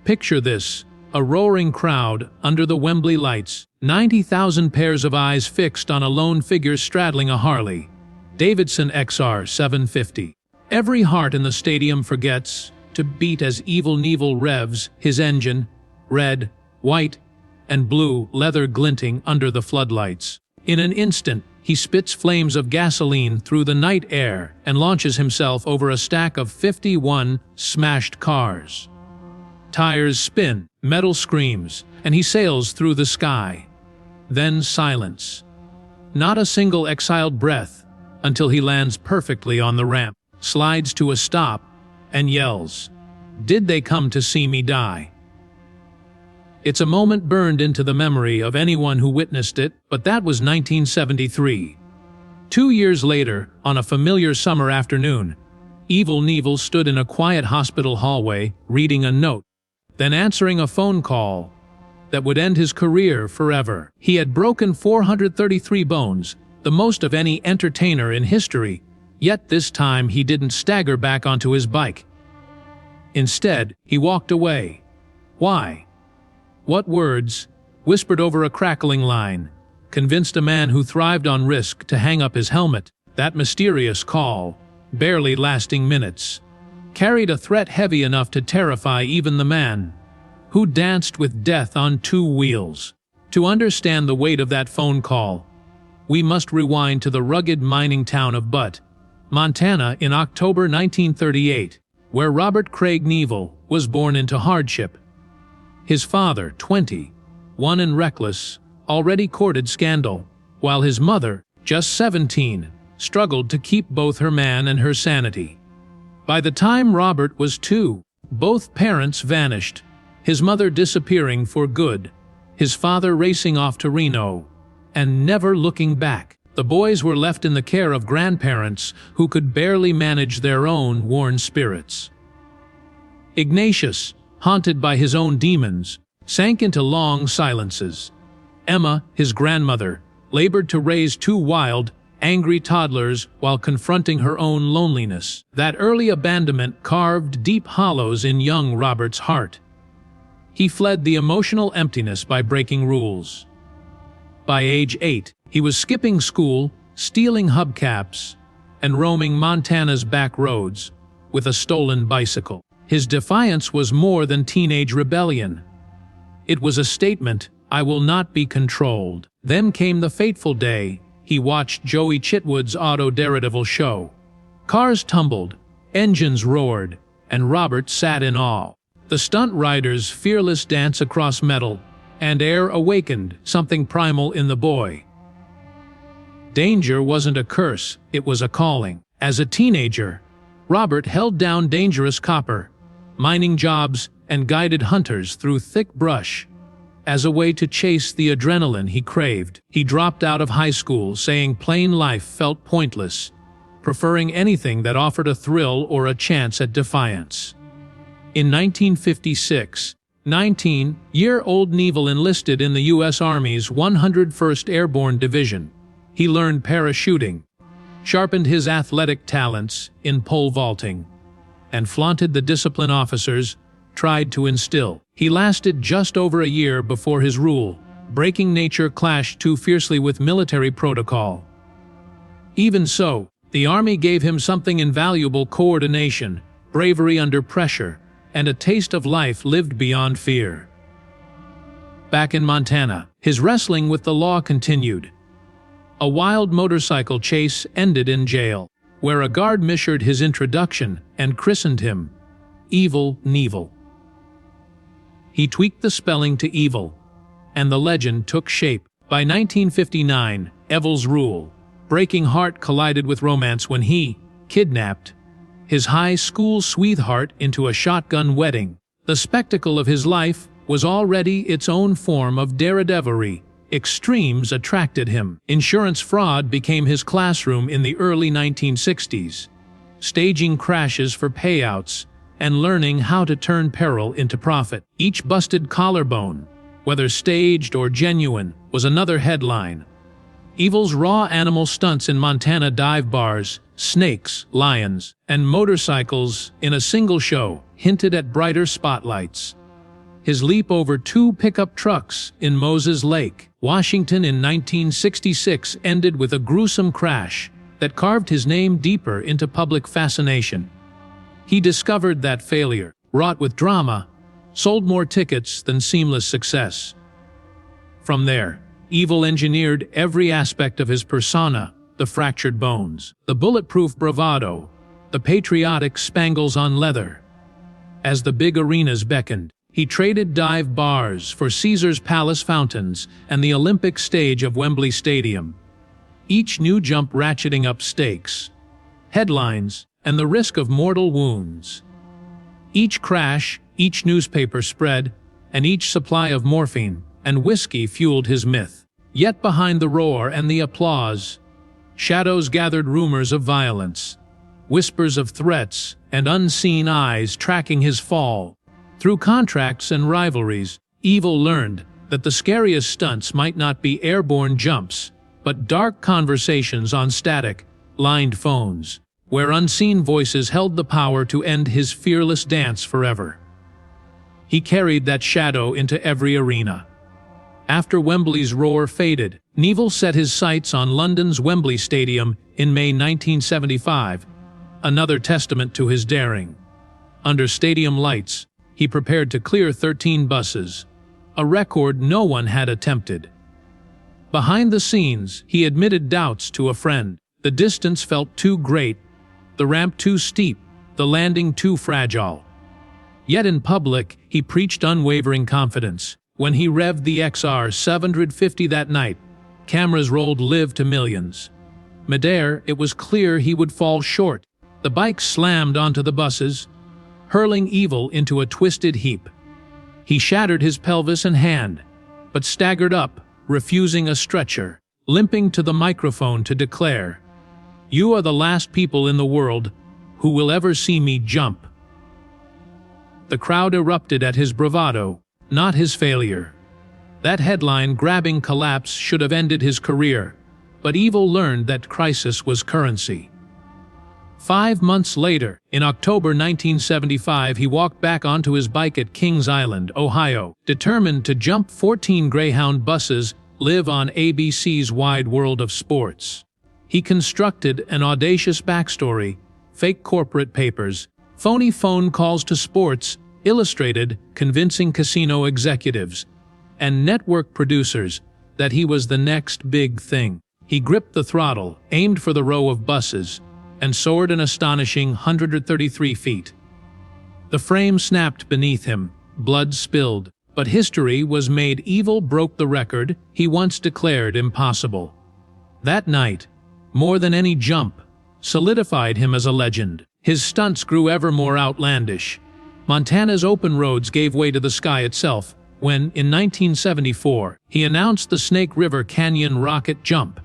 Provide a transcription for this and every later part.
Picture this, a roaring crowd under the Wembley lights, 90,000 pairs of eyes fixed on a lone figure straddling a Harley Davidson XR 750. Every heart in the stadium forgets to beat as Evel Knievel revs his engine, red, white, and blue leather glinting under the floodlights. In an instant, he spits flames of gasoline through the night air and launches himself over a stack of 51 smashed cars. Tires spin, metal screams, and he sails through the sky. Then silence. Not a single exhaled breath until he lands perfectly on the ramp, slides to a stop, and yells, "Did they come to see me die?" It's a moment burned into the memory of anyone who witnessed it, but that was 1973. 2 years later, on a familiar summer afternoon, Evel Knievel stood in a quiet hospital hallway, reading a note, then answering a phone call that would end his career forever. He had broken 433 bones, the most of any entertainer in history, yet this time he didn't stagger back onto his bike. Instead, he walked away. Why? What words, whispered over a crackling line, convinced a man who thrived on risk to hang up his helmet? That mysterious call, barely lasting minutes, carried a threat heavy enough to terrify even the man who danced with death on 2 wheels. To understand the weight of that phone call, we must rewind to the rugged mining town of Butte, Montana in October 1938, where Robert Craig Knievel was born into hardship. His father, 21 and reckless, already courted scandal, while his mother, just 17, struggled to keep both her man and her sanity. By the time Robert was 2, both parents vanished, his mother disappearing for good, his father racing off to Reno, and never looking back. The boys were left in the care of grandparents who could barely manage their own worn spirits. Ignatius, haunted by his own demons, sank into long silences. Emma, his grandmother, labored to raise 2 wild, angry toddlers while confronting her own loneliness. That early abandonment carved deep hollows in young Robert's heart. He fled the emotional emptiness by breaking rules. By age 8, he was skipping school, stealing hubcaps, and roaming Montana's back roads with a stolen bicycle. His defiance was more than teenage rebellion. It was a statement, "I will not be controlled." Then came the fateful day he watched Joey Chitwood's auto Daredevil show. Cars tumbled, engines roared, and Robert sat in awe. The stunt rider's fearless dance across metal and air awakened something primal in the boy. Danger wasn't a curse, it was a calling. As a teenager, Robert held down dangerous copper, mining jobs, and guided hunters through thick brush. As a way to chase the adrenaline he craved, he dropped out of high school saying plain life felt pointless, preferring anything that offered a thrill or a chance at defiance. In 1956, 19-year-old Knievel enlisted in the U.S. Army's 101st Airborne Division. He learned parachuting, sharpened his athletic talents in pole vaulting, and flaunted the discipline officers tried to instill. He lasted just over a year before his rule-breaking nature clashed too fiercely with military protocol. Even so, the Army gave him something invaluable: coordination, bravery under pressure, and a taste of life lived beyond fear. Back in Montana, his wrestling with the law continued. A wild motorcycle chase ended in jail, where a guard misheard his introduction and christened him Evel Knievel. He tweaked the spelling to evil, and the legend took shape. By 1959, Evel's rule-breaking heart collided with romance when he kidnapped his high school sweetheart into a shotgun wedding. The spectacle of his life was already its own form of daredevilry. Extremes attracted him. Insurance fraud became his classroom in the early 1960s, staging crashes for payouts and learning how to turn peril into profit. Each busted collarbone, whether staged or genuine, was another headline. Evel's raw animal stunts in Montana dive bars, snakes, lions, and motorcycles in a single show hinted at brighter spotlights. his leap over 2 pickup trucks in Moses Lake, Washington in 1966 ended with a gruesome crash that carved his name deeper into public fascination. He discovered that failure, wrought with drama, sold more tickets than seamless success. From there, Evel engineered every aspect of his persona: the fractured bones, the bulletproof bravado, the patriotic spangles on leather. As the big arenas beckoned, he traded dive bars for Caesar's Palace fountains and the Olympic stage of Wembley Stadium. Each new jump ratcheting up stakes, headlines, and the risk of mortal wounds. Each crash, each newspaper spread, and each supply of morphine and whiskey fueled his myth. Yet behind the roar and the applause, shadows gathered, rumors of violence, whispers of threats, and unseen eyes tracking his fall. Through contracts and rivalries, Evel learned that the scariest stunts might not be airborne jumps, but dark conversations on static, lined phones, where unseen voices held the power to end his fearless dance forever. He carried that shadow into every arena. After Wembley's roar faded, Knievel set his sights on London's Wembley Stadium in May 1975, another testament to his daring. Under stadium lights, he prepared to clear 13 buses, a record no one had attempted. Behind the scenes, he admitted doubts to a friend. The distance felt too great, the ramp too steep, the landing too fragile. Yet in public, he preached unwavering confidence. When he revved the XR 750 that night, cameras rolled live to millions. Midair, it was clear he would fall short. The bike slammed onto the buses, hurling Evel into a twisted heap. He shattered his pelvis and hand, but staggered up, refusing a stretcher, limping to the microphone to declare, "You are the last people in the world who will ever see me jump." The crowd erupted at his bravado, not his failure. That headline-grabbing collapse should have ended his career, but Evel learned that crisis was currency. 5 months later, in October 1975, he walked back onto his bike at Kings Island, Ohio, determined to jump 14 Greyhound buses, live on ABC's Wide World of Sports. He constructed an audacious backstory: fake corporate papers, phony phone calls to Sports Illustrated, convincing casino executives and network producers that he was the next big thing. He gripped the throttle, aimed for the row of buses, and soared an astonishing 133 feet. The frame snapped beneath him, blood spilled, but history was made. Evel broke the record he once declared impossible. That night, more than any jump, solidified him as a legend. His stunts grew ever more outlandish. Montana's open roads gave way to the sky itself when, in 1974, he announced the Snake River Canyon rocket jump.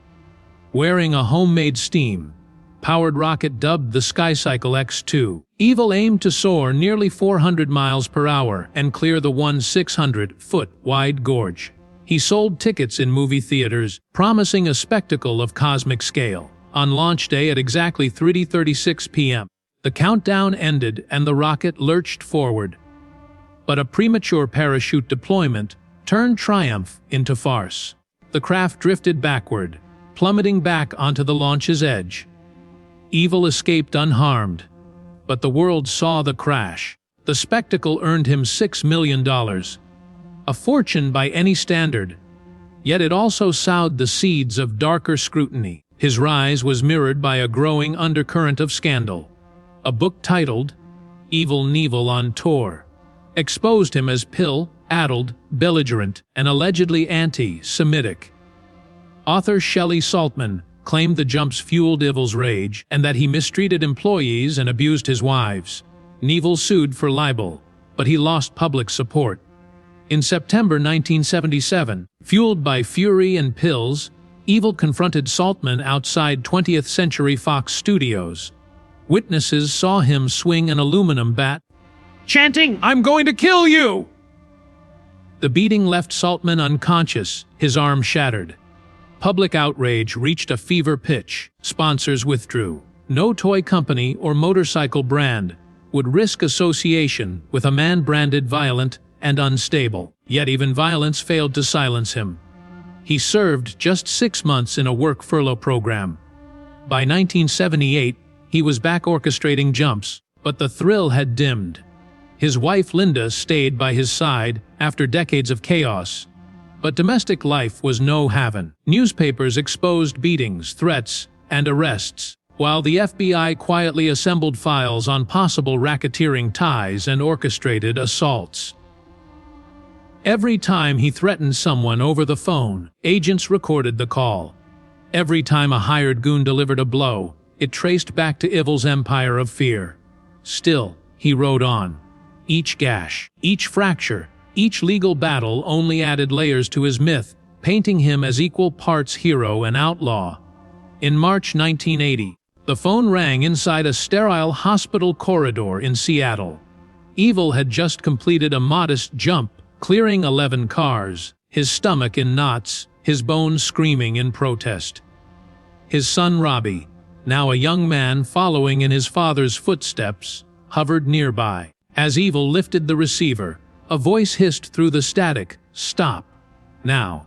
Wearing a homemade steam-powered rocket dubbed the Skycycle X2, Evel aimed to soar nearly 400 miles per hour and clear the 600-foot-wide gorge. He sold tickets in movie theaters, promising a spectacle of cosmic scale. On launch day at exactly 3:36 p.m., the countdown ended and the rocket lurched forward. But a premature parachute deployment turned triumph into farce. The craft drifted backward, plummeting back onto the launch's edge. Evel escaped unharmed, but the world saw the crash. The spectacle earned him $6 million, a fortune by any standard. Yet it also sowed the seeds of darker scrutiny. His rise was mirrored by a growing undercurrent of scandal. A book titled Evel Knievel on Tour exposed him as pill-addled, belligerent, and allegedly anti-Semitic. Author Shelley Saltman claimed the jumps fueled Evel's rage and that he mistreated employees and abused his wives. Knievel sued for libel, but he lost public support. In September 1977, fueled by fury and pills, Evel confronted Saltman outside 20th Century Fox Studios. Witnesses saw him swing an aluminum bat, chanting, "I'm going to kill you!" The beating left Saltman unconscious, his arm shattered. Public outrage reached a fever pitch. Sponsors withdrew. No toy company or motorcycle brand would risk association with a man branded violent and unstable. Yet even violence failed to silence him. He served just 6 months in a work furlough program. By 1978, he was back orchestrating jumps, but the thrill had dimmed. His wife Linda stayed by his side after decades of chaos. But domestic life was no haven. Newspapers exposed beatings, threats, and arrests, while the FBI quietly assembled files on possible racketeering ties and orchestrated assaults. Every time he threatened someone over the phone, agents recorded the call. Every time a hired goon delivered a blow, it traced back to Evel's empire of fear. Still, he rode on. Each gash, each fracture, each legal battle only added layers to his myth, painting him as equal parts hero and outlaw. In March 1980, the phone rang inside a sterile hospital corridor in Seattle. Evel had just completed a modest jump, clearing 11 cars, his stomach in knots, his bones screaming in protest. His son Robbie, now a young man following in his father's footsteps, hovered nearby. As Evel lifted the receiver, a voice hissed through the static, "Stop. Now.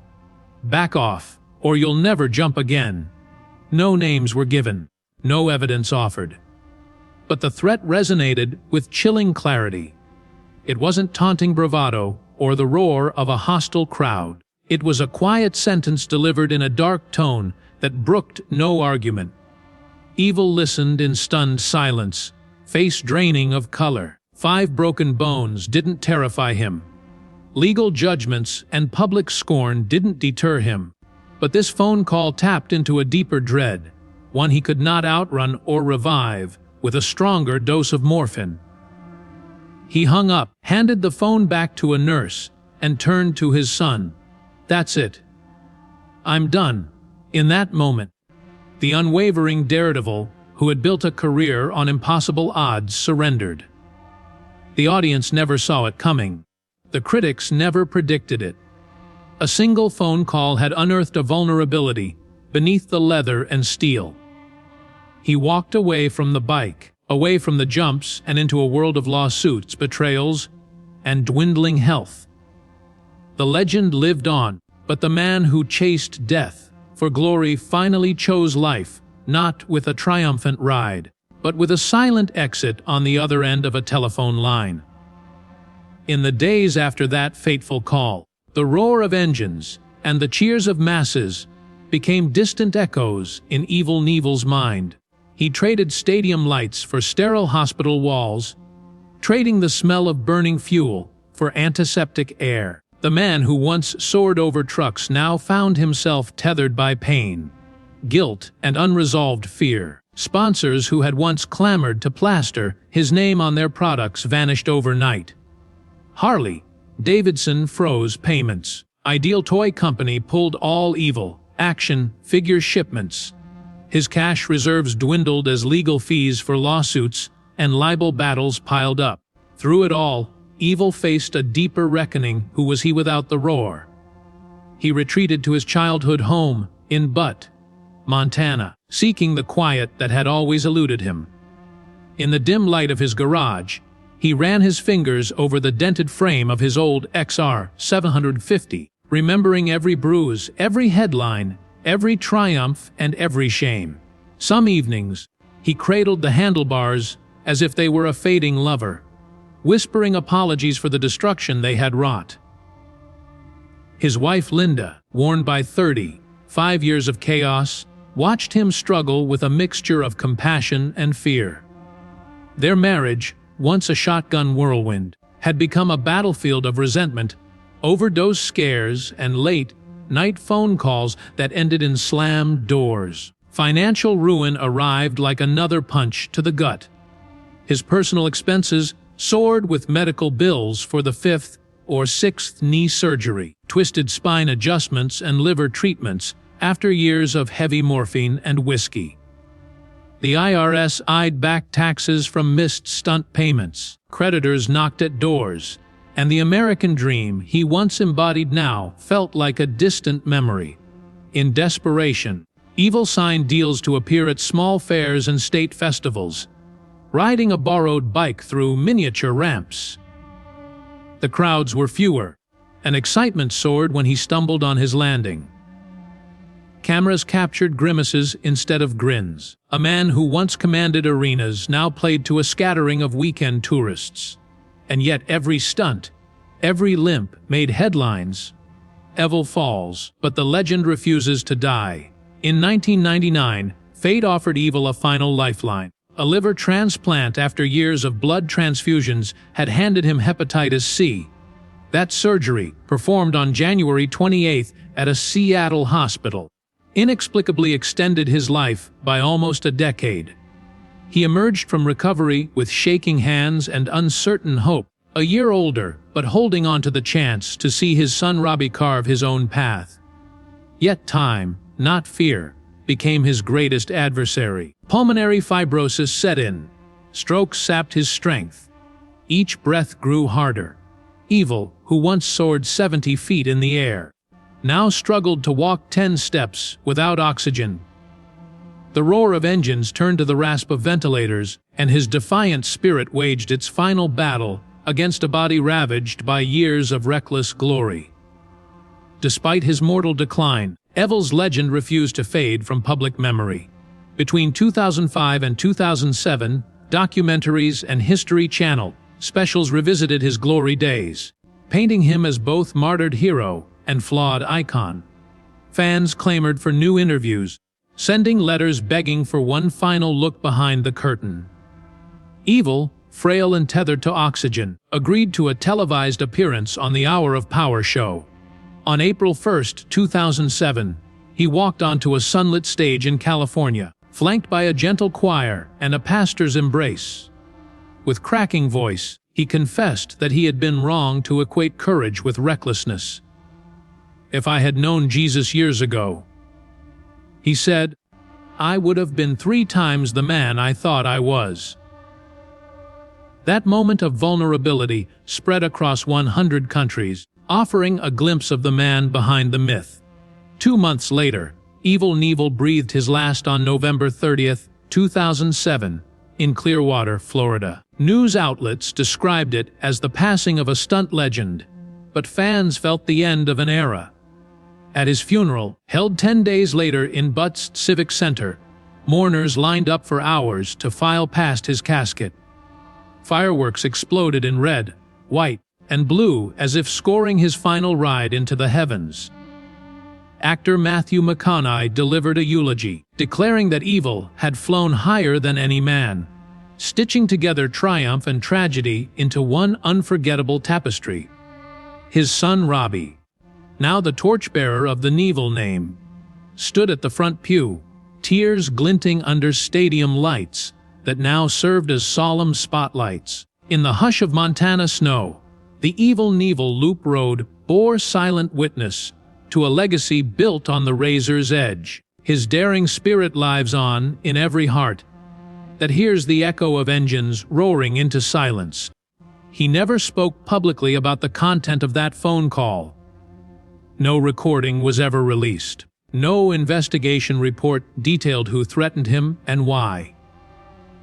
Back off, or you'll never jump again." No names were given, no evidence offered. But the threat resonated with chilling clarity. It wasn't taunting bravado or the roar of a hostile crowd. It was a quiet sentence delivered in a dark tone that brooked no argument. Evel listened in stunned silence, face draining of color. 5 broken bones didn't terrify him. Legal judgments and public scorn didn't deter him. But this phone call tapped into a deeper dread, one he could not outrun or revive, with a stronger dose of morphine. He hung up, handed the phone back to a nurse, and turned to his son. "That's it. I'm done." In that moment, the unwavering Daredevil, who had built a career on impossible odds, surrendered. The audience never saw it coming. The critics never predicted it. A single phone call had unearthed a vulnerability beneath the leather and steel. He walked away from the bike, away from the jumps and into a world of lawsuits, betrayals, and dwindling health. The legend lived on, but the man who chased death for glory finally chose life, not with a triumphant ride, but with a silent exit on the other end of a telephone line. In the days after that fateful call, the roar of engines and the cheers of masses became distant echoes in Evel Knievel's mind. He traded stadium lights for sterile hospital walls, trading the smell of burning fuel for antiseptic air. The man who once soared over trucks now found himself tethered by pain, guilt, and unresolved fear. Sponsors who had once clamored to plaster his name on their products vanished overnight. Harley Davidson froze payments. Ideal Toy Company pulled all Evel action figure shipments. His cash reserves dwindled as legal fees for lawsuits and libel battles piled up. Through it all, Evel faced a deeper reckoning. Who was he without the roar? He retreated to his childhood home in Butte, Montana, seeking the quiet that had always eluded him. In the dim light of his garage, he ran his fingers over the dented frame of his old XR 750, remembering every bruise, every headline, every triumph, and every shame. Some evenings, he cradled the handlebars as if they were a fading lover, whispering apologies for the destruction they had wrought. His wife Linda, worn by 35 years of chaos, watched him struggle with a mixture of compassion and fear. Their marriage, once a shotgun whirlwind, had become a battlefield of resentment, overdose scares, and late-night phone calls that ended in slammed doors. Financial ruin arrived like another punch to the gut. His personal expenses soared with medical bills for the 5th or 6th knee surgery, twisted spine adjustments, and liver treatments after years of heavy morphine and whiskey. The IRS eyed back taxes from missed stunt payments. Creditors knocked at doors, and the American dream he once embodied now felt like a distant memory. In desperation, Evel signed deals to appear at small fairs and state festivals, riding a borrowed bike through miniature ramps. The crowds were fewer, and excitement soared when he stumbled on his landing. Cameras captured grimaces instead of grins. A man who once commanded arenas now played to a scattering of weekend tourists. And yet every stunt, every limp made headlines. Evel falls, but the legend refuses to die. In 1999, fate offered Evel a final lifeline. A liver transplant after years of blood transfusions had handed him hepatitis C. That surgery, performed on January 28 at a Seattle hospital, inexplicably extended his life by almost a decade. He emerged from recovery with shaking hands and uncertain hope, a year older, but holding on to the chance to see his son Robbie carve his own path. Yet time, not fear, became his greatest adversary. Pulmonary fibrosis set in. Strokes sapped his strength. Each breath grew harder. Evel, who once soared 70 feet in the air, now struggled to walk 10 steps without oxygen. The roar of engines turned to the rasp of ventilators, and his defiant spirit waged its final battle against a body ravaged by years of reckless glory. Despite his mortal decline, Evel's legend refused to fade from public memory. Between 2005 and 2007, documentaries and History Channel specials revisited his glory days, painting him as both martyred hero and flawed icon. Fans clamored for new interviews, sending letters begging for one final look behind the curtain. Evel, frail and tethered to oxygen, agreed to a televised appearance on the Hour of Power show. On April 1, 2007, he walked onto a sunlit stage in California, flanked by a gentle choir and a pastor's embrace. With cracking voice, he confessed that he had been wrong to equate courage with recklessness. "If I had known Jesus years ago," he said, "I would have been 3 times the man I thought I was." That moment of vulnerability spread across 100 countries, offering a glimpse of the man behind the myth. 2 months later, Evel Knievel breathed his last on November 30, 2007, in Clearwater, Florida. News outlets described it as the passing of a stunt legend, but fans felt the end of an era. At his funeral, held 10 days later in Butt's Civic Center, mourners lined up for hours to file past his casket. Fireworks exploded in red, white, and blue as if scoring his final ride into the heavens. Actor Matthew McConaughey delivered a eulogy, declaring that Evel had flown higher than any man, stitching together triumph and tragedy into one unforgettable tapestry. His son Robbie, now the torchbearer of the Knievel name, stood at the front pew, tears glinting under stadium lights that now served as solemn spotlights. In the hush of Montana snow, the Evel Knievel Loop Road bore silent witness to a legacy built on the razor's edge. His daring spirit lives on in every heart that hears the echo of engines roaring into silence. He never spoke publicly about the content of that phone call. No recording was ever released. No investigation report detailed who threatened him and why.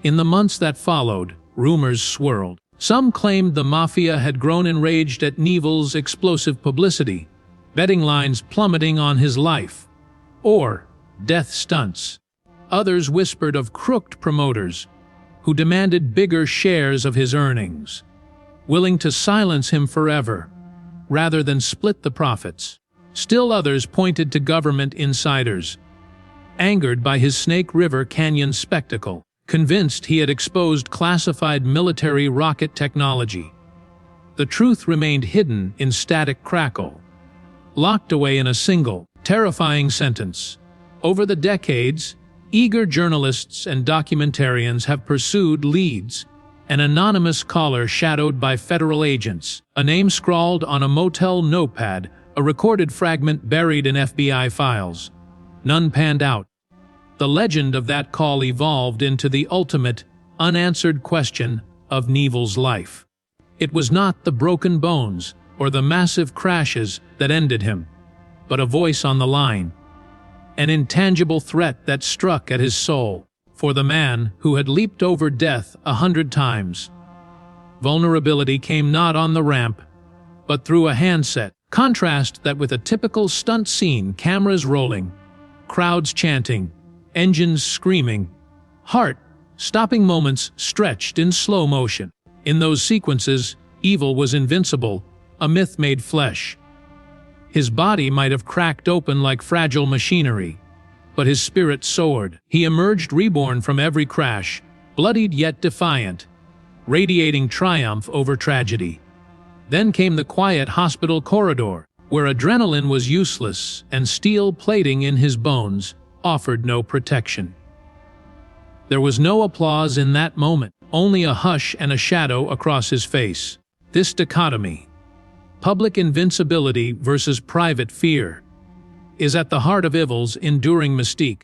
In the months that followed, rumors swirled. Some claimed the mafia had grown enraged at Knievel's explosive publicity, betting lines plummeting on his life, or death stunts. Others whispered of crooked promoters who demanded bigger shares of his earnings, willing to silence him forever, rather than split the profits. Still others pointed to government insiders, angered by his Snake River Canyon spectacle, convinced he had exposed classified military rocket technology. The truth remained hidden in static crackle, locked away in a single, terrifying sentence. Over the decades, eager journalists and documentarians have pursued leads. An anonymous caller shadowed by federal agents, a name scrawled on a motel notepad, a recorded fragment buried in FBI files. None panned out. The legend of that call evolved into the ultimate, unanswered question of Knievel's life. It was not the broken bones or the massive crashes that ended him, but a voice on the line, an intangible threat that struck at his soul. For the man who had leaped over death 100 times, vulnerability came not on the ramp, but through a handset. Contrast that with a typical stunt scene, cameras rolling, crowds chanting, engines screaming, heart-stopping moments stretched in slow motion. In those sequences, Evel was invincible, a myth made flesh. His body might have cracked open like fragile machinery, but his spirit soared. He emerged reborn from every crash, bloodied yet defiant, radiating triumph over tragedy. Then came the quiet hospital corridor, where adrenaline was useless and steel plating in his bones offered no protection. There was no applause in that moment, only a hush and a shadow across his face. This dichotomy, public invincibility versus private fear, is at the heart of Evel's enduring mystique.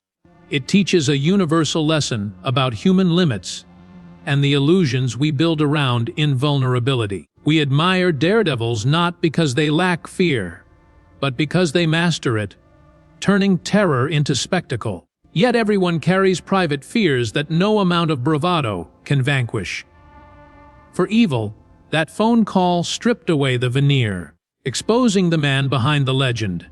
It teaches a universal lesson about human limits and the illusions we build around invulnerability. We admire daredevils not because they lack fear, but because they master it, turning terror into spectacle. Yet everyone carries private fears that no amount of bravado can vanquish. For Evel, that phone call stripped away the veneer, exposing the man behind the legend.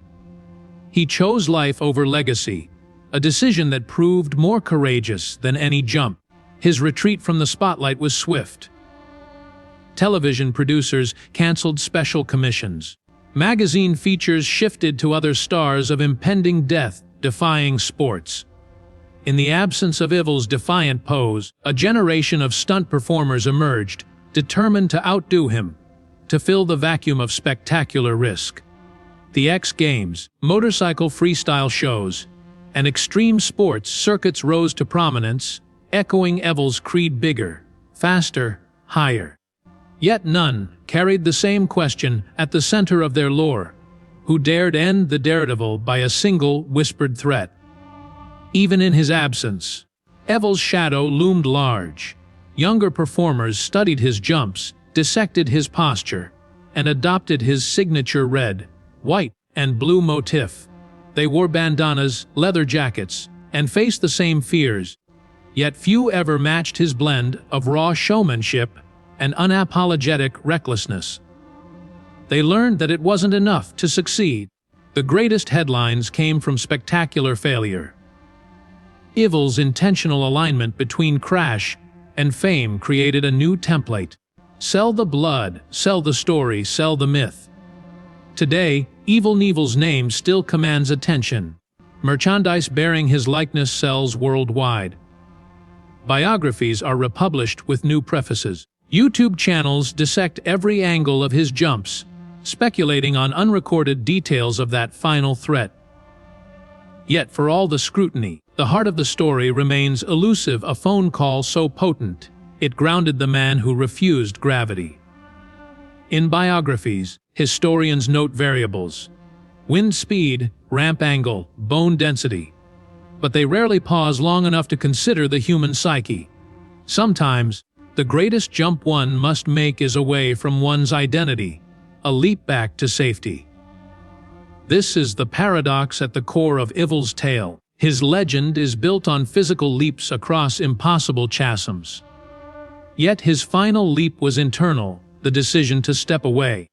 He chose life over legacy, a decision that proved more courageous than any jump. His retreat from the spotlight was swift. Television producers canceled special commissions. Magazine features shifted to other stars of impending death-defying sports. In the absence of Evel's defiant pose, a generation of stunt performers emerged, determined to outdo him, to fill the vacuum of spectacular risk. The X Games, motorcycle freestyle shows, and extreme sports circuits rose to prominence, echoing Evel's creed: bigger, faster, higher. Yet none carried the same question at the center of their lore: who dared end the Daredevil by a single whispered threat? Even in his absence, Evel's shadow loomed large. Younger performers studied his jumps, dissected his posture, and adopted his signature red, white, and blue motif. They wore bandanas, leather jackets, and faced the same fears. Yet few ever matched his blend of raw showmanship and unapologetic recklessness. They learned that it wasn't enough to succeed. The greatest headlines came from spectacular failure. Evel's intentional alignment between crash and fame created a new template. Sell the blood, sell the story, sell the myth. Today, Evel Knievel's name still commands attention. Merchandise bearing his likeness sells worldwide. Biographies are republished with new prefaces. YouTube channels dissect every angle of his jumps, speculating on unrecorded details of that final threat. Yet for all the scrutiny, the heart of the story remains elusive, a phone call so potent, it grounded the man who refused gravity. In biographies, historians note variables: wind speed, ramp angle, bone density. But they rarely pause long enough to consider the human psyche. Sometimes, the greatest jump one must make is away from one's identity, a leap back to safety. This is the paradox at the core of Evel's tale. His legend is built on physical leaps across impossible chasms. Yet his final leap was internal, the decision to step away,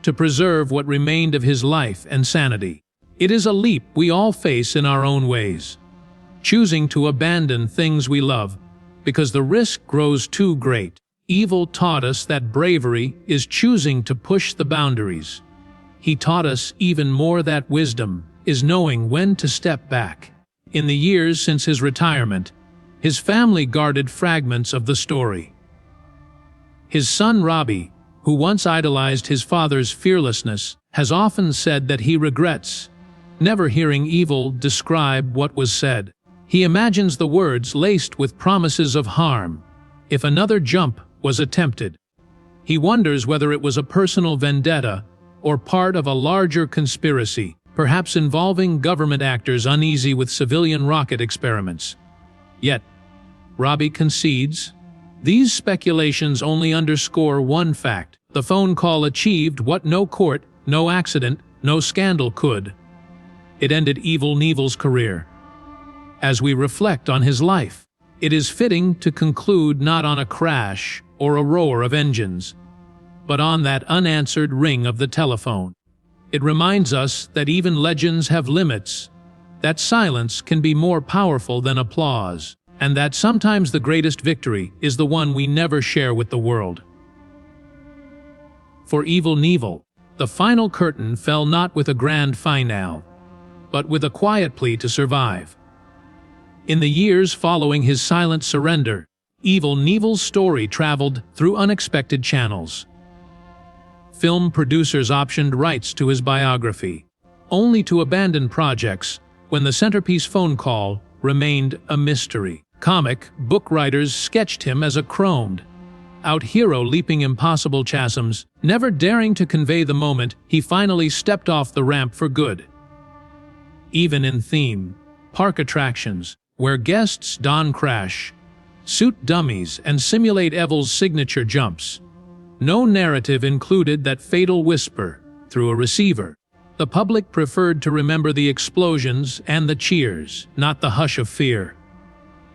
to preserve what remained of his life and sanity. It is a leap we all face in our own ways, choosing to abandon things we love because the risk grows too great. Evel taught us that bravery is choosing to push the boundaries. He taught us even more that wisdom is knowing when to step back. In the years since his retirement, his family guarded fragments of the story. His son Robbie, who once idolized his father's fearlessness, has often said that he regrets never hearing Evel describe what was said. He imagines the words laced with promises of harm if another jump was attempted. He wonders whether it was a personal vendetta or part of a larger conspiracy, perhaps involving government actors uneasy with civilian rocket experiments. Yet, Robbie concedes, these speculations only underscore one fact: the phone call achieved what no court, no accident, no scandal could. It ended Evel Knievel's career. As we reflect on his life, it is fitting to conclude not on a crash or a roar of engines, but on that unanswered ring of the telephone. It reminds us that even legends have limits, that silence can be more powerful than applause, and that sometimes the greatest victory is the one we never share with the world. For Evel Knievel, the final curtain fell not with a grand finale, but with a quiet plea to survive. In the years following his silent surrender, Evel Knievel's story traveled through unexpected channels. Film producers optioned rights to his biography, only to abandon projects when the centerpiece phone call remained a mystery. Comic book writers sketched him as a chromed-out hero leaping impossible chasms, never daring to convey the moment he finally stepped off the ramp for good. Even in theme park attractions, where guests don crash suit dummies and simulate Evel's signature jumps, no narrative included that fatal whisper through a receiver. The public preferred to remember the explosions and the cheers, not the hush of fear.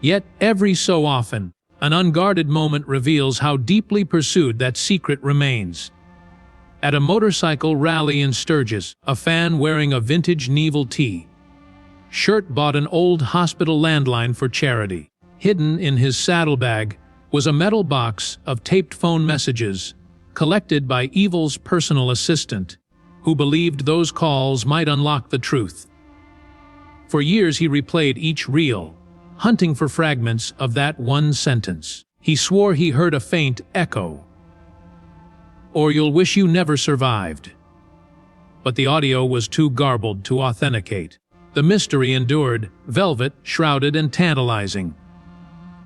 Yet, every so often, an unguarded moment reveals how deeply pursued that secret remains. At a motorcycle rally in Sturgis, a fan wearing a vintage Knievel T-shirt bought an old hospital landline for charity. Hidden in his saddlebag was a metal box of taped phone messages collected by Evel's personal assistant, who believed those calls might unlock the truth. For years he replayed each reel, hunting for fragments of that one sentence. He swore he heard a faint echo, "Or you'll wish you never survived." But the audio was too garbled to authenticate. The mystery endured, velvet, shrouded, and tantalizing.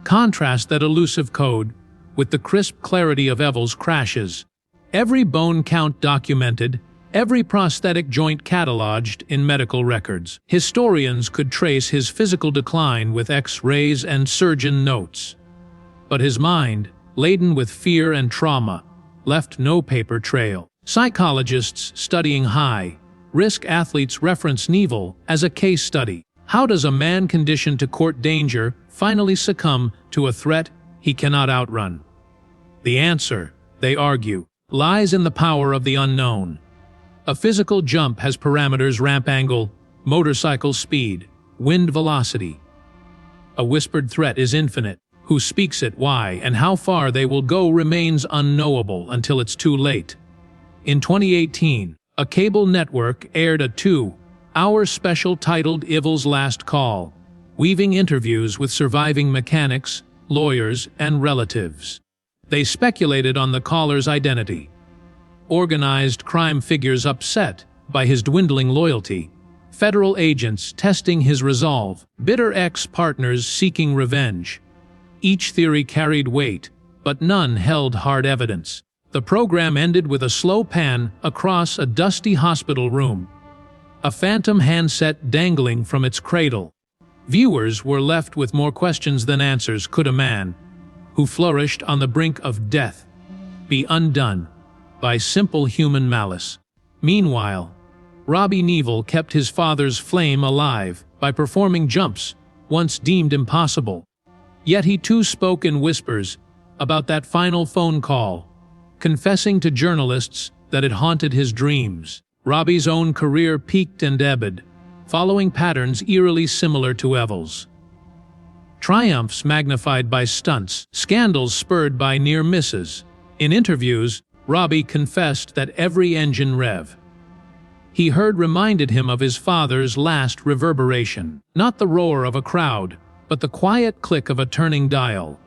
Contrast that elusive code with the crisp clarity of Evel's crashes. Every bone count documented, every prosthetic joint cataloged in medical records. Historians could trace his physical decline with X-rays and surgeon notes. But his mind, laden with fear and trauma, left no paper trail. Psychologists studying high-risk athletes reference Knievel as a case study. How does a man conditioned to court danger finally succumb to a threat he cannot outrun? The answer, they argue, lies in the power of the unknown. A physical jump has parameters: ramp angle, motorcycle speed, wind velocity. A whispered threat is infinite. Who speaks it, why, and how far they will go remains unknowable until it's too late. In 2018, a cable network aired a 2-hour special titled Evel's Last Call, weaving interviews with surviving mechanics, lawyers, and relatives. They speculated on the caller's identity. Organized crime figures upset by his dwindling loyalty, federal agents testing his resolve, bitter ex-partners seeking revenge. Each theory carried weight, but none held hard evidence. The program ended with a slow pan across a dusty hospital room, a phantom handset dangling from its cradle. Viewers were left with more questions than answers. Could a man, who flourished on the brink of death, be undone by simple human malice? Meanwhile, Robbie Knievel kept his father's flame alive by performing jumps once deemed impossible. Yet he too spoke in whispers about that final phone call, confessing to journalists that it haunted his dreams. Robbie's own career peaked and ebbed, following patterns eerily similar to Evel's. Triumphs magnified by stunts, scandals spurred by near misses. In interviews, Robbie confessed that every engine rev he heard reminded him of his father's last reverberation. Not the roar of a crowd, but the quiet click of a turning dial.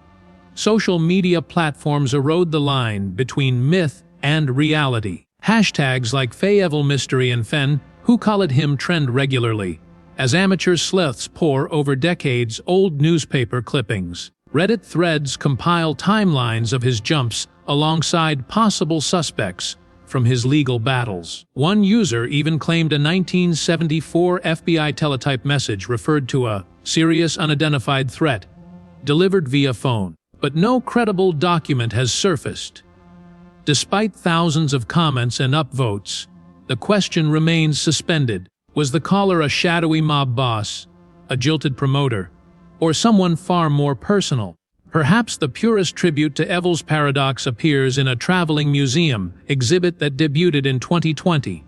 Social media platforms erode the line between myth and reality. Hashtags like #FayEvelMystery and Fen Who Call It Him trend regularly, as amateur sleuths pore over decades-old newspaper clippings. Reddit threads compile timelines of his jumps alongside possible suspects from his legal battles. One user even claimed a 1974 FBI teletype message referred to a serious unidentified threat delivered via phone. But no credible document has surfaced. Despite thousands of comments and upvotes, the question remains suspended. Was the caller a shadowy mob boss, a jilted promoter, or someone far more personal? Perhaps the purest tribute to Evel's paradox appears in a traveling museum exhibit that debuted in 2020.